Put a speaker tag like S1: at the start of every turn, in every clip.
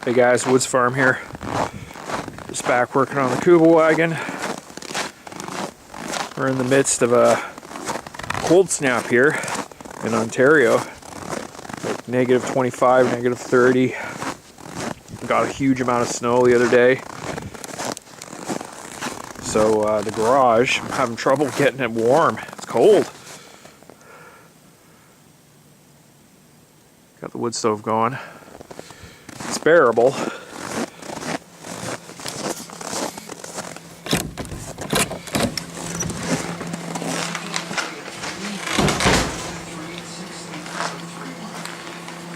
S1: Hey guys, Woods Farm here. Just back working on the Kubelwagen. We're in the midst of a cold snap here in Ontario. Like -25, -30. Got a huge amount of snow the other day. So the garage, I'm having trouble getting it warm. It's cold. Got the wood stove going. It's bearable.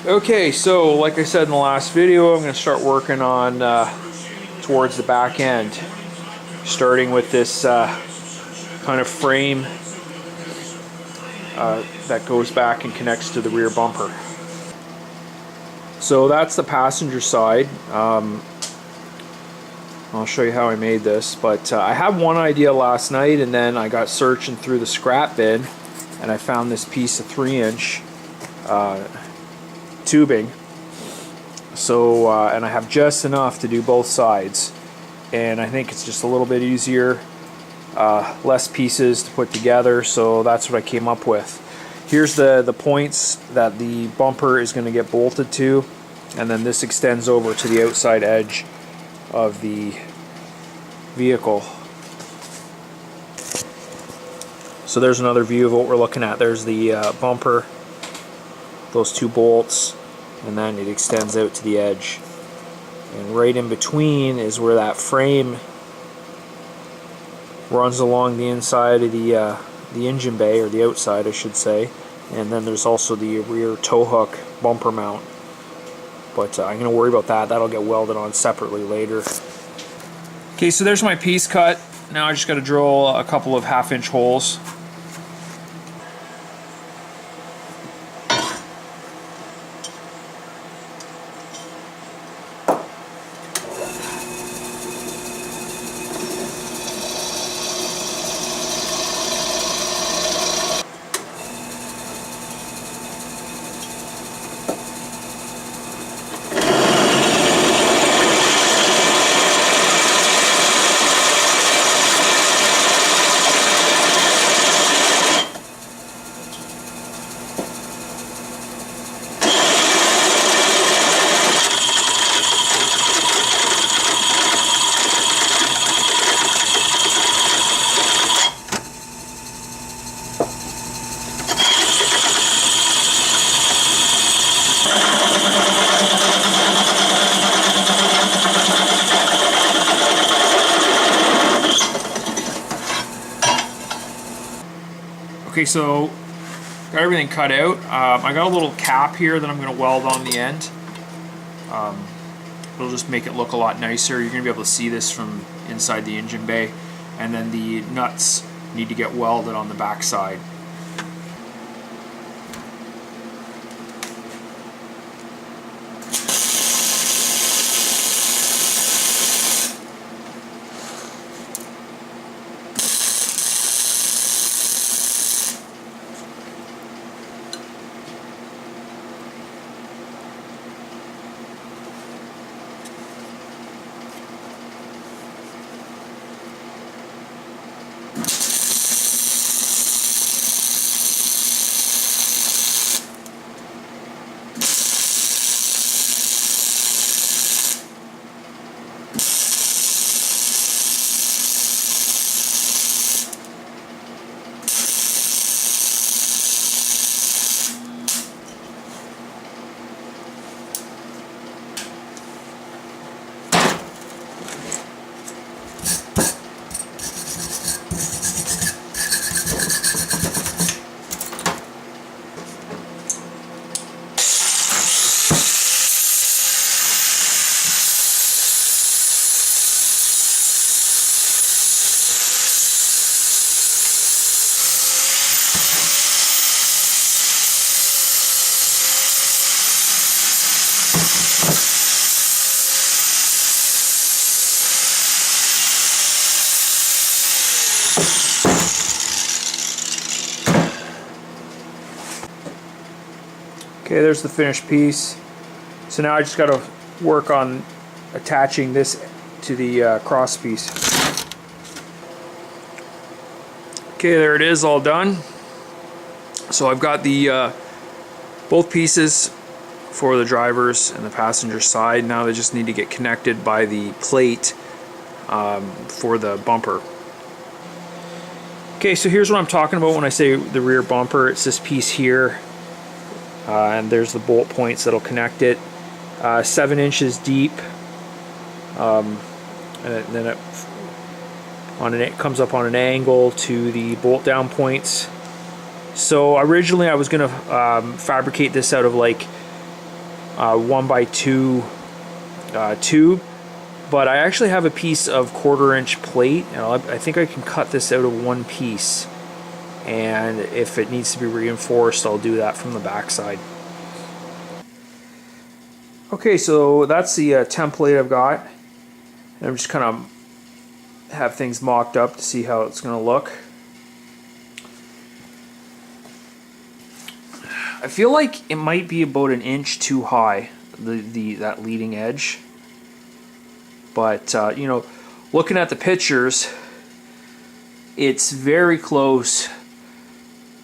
S1: Okay, so like I said in the last video, I'm going to start working on towards the back end, starting with this kind of frame that goes back and connects to the rear bumper. So that's the passenger side. I'll show you how I made this, but I had one idea last night, and then I got searching through the scrap bin and I found this piece of 3-inch tubing. So and I have just enough to do both sides, and I think it's just a little bit easier, less pieces to put together, so that's what I came up with. Here's the points that the bumper is going to get bolted to, and then this extends over to the outside edge of the vehicle. So there's another view of what we're looking at. There's the bumper, those two bolts, and then it extends out to the edge. And right in between is where that frame runs along the inside of the engine bay, or the outside I should say, and then there's also the rear tow hook bumper mount, but I'm going to worry about that. That'll get welded on separately later. Okay, so there's my piece cut. Now I just got to drill a couple of 1/2-inch holes. Okay, so got everything cut out. I got a little cap here that I'm going to weld on the end. It'll just make it look a lot nicer. You're going to be able to see this from inside the engine bay. And then the nuts need to get welded on the back side. Okay, there's the finished piece. So now I just got to work on attaching this to the cross piece. Okay, there it is, all done. So I've got the both pieces for the driver's and the passenger side. Now they just need to get connected by the plate for the bumper. Okay, so here's what I'm talking about when I say the rear bumper. It's this piece here, and there's the bolt points that'll connect it. 7 inches deep, and then it comes up on an angle to the bolt down points. So originally I was going to fabricate this out of like 1x2 tube, but I actually have a piece of 1/4 inch plate, and I think I can cut this out of one piece, and if it needs to be reinforced, I'll do that from the back side. Okay, so that's the template I've got, and I'm just kind of have things mocked up to see how it's going to look. I feel like it might be about an inch too high, that leading edge. But you know, looking at the pictures, it's very close.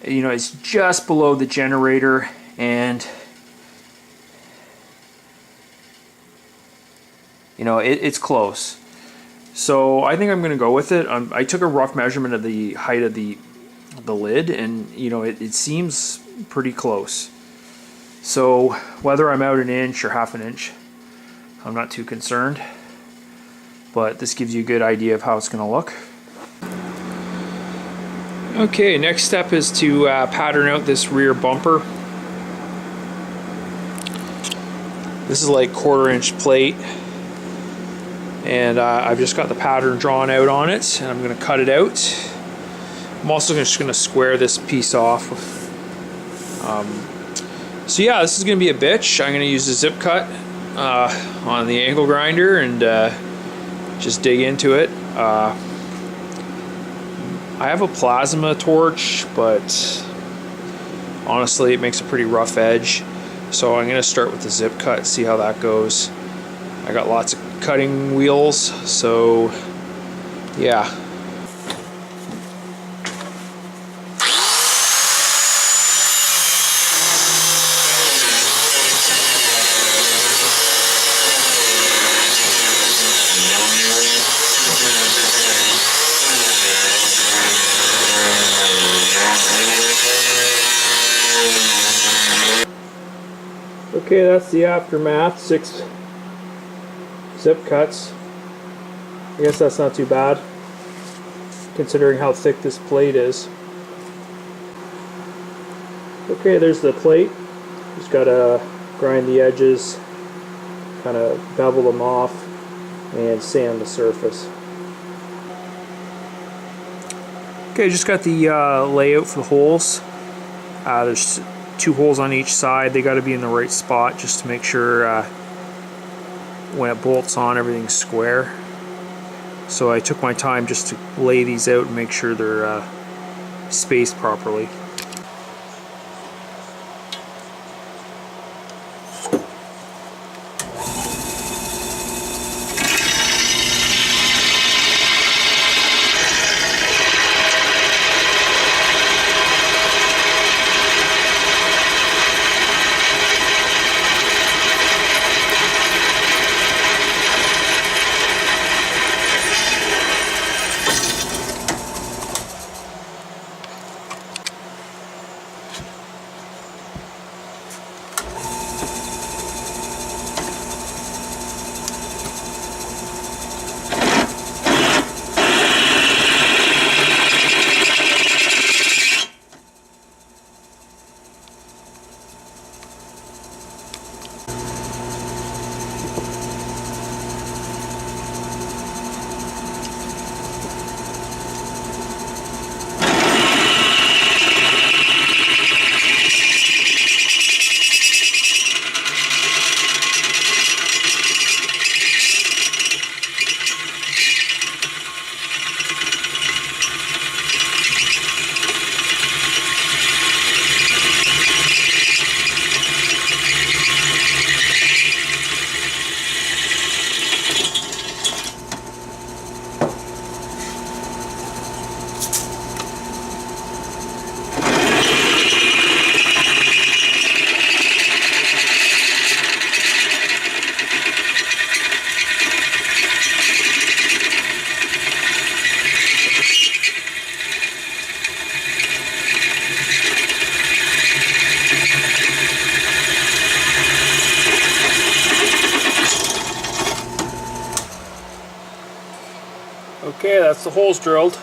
S1: You know, it's just below the generator, and you know, it's close. So I think I'm going to go with it. I took a rough measurement of the height of the lid, and you know, it seems pretty close. So whether I'm out an inch or half an inch, I'm not too concerned. But this gives you a good idea of how it's going to look. Okay, next step is to pattern out this rear bumper. This is like 1/4 inch plate, and I've just got the pattern drawn out on it, and I'm going to cut it out. I'm also just going to square this piece off. So yeah, this is going to be a bitch. I'm going to use a zip cut on the angle grinder and just dig into it. I have a plasma torch, but honestly it makes a pretty rough edge. So I'm going to start with the zip cut, see how that goes. I got lots of cutting wheels, so yeah. Okay, that's the aftermath. 6 zip cuts. I guess that's not too bad, considering how thick this plate is. Okay, there's the plate. Just gotta grind the edges, kind of bevel them off, and sand the surface. Okay, just got the layout for the holes. There's 2 holes on each side. They got to be in the right spot just to make sure when it bolts on, everything's square. So I took my time just to lay these out and make sure they're spaced properly. Okay, that's the holes drilled.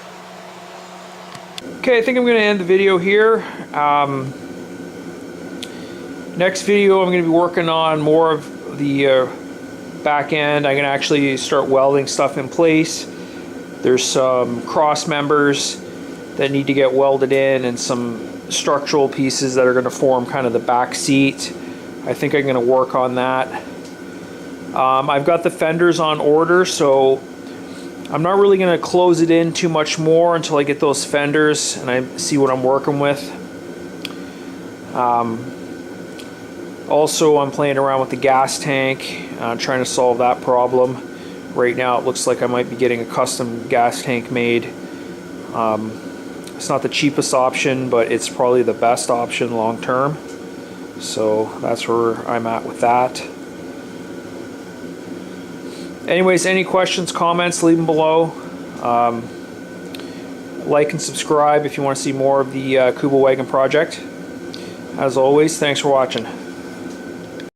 S1: Okay, I think I'm going to end the video here. Next video I'm going to be working on more of the back end. I'm going to actually start welding stuff in place. There's some cross members that need to get welded in and some structural pieces that are going to form kind of the back seat. I think I'm going to work on that. I've got the fenders on order, so I'm not really going to close it in too much more until I get those fenders and I see what I'm working with. Also, I'm playing around with the gas tank, trying to solve that problem. Right now it looks like I might be getting a custom gas tank made. It's not the cheapest option, but it's probably the best option long term. So that's where I'm at with that. Anyways, any questions, comments, leave them below. Like and subscribe if you want to see more of the Kubelwagen project. As always, thanks for watching.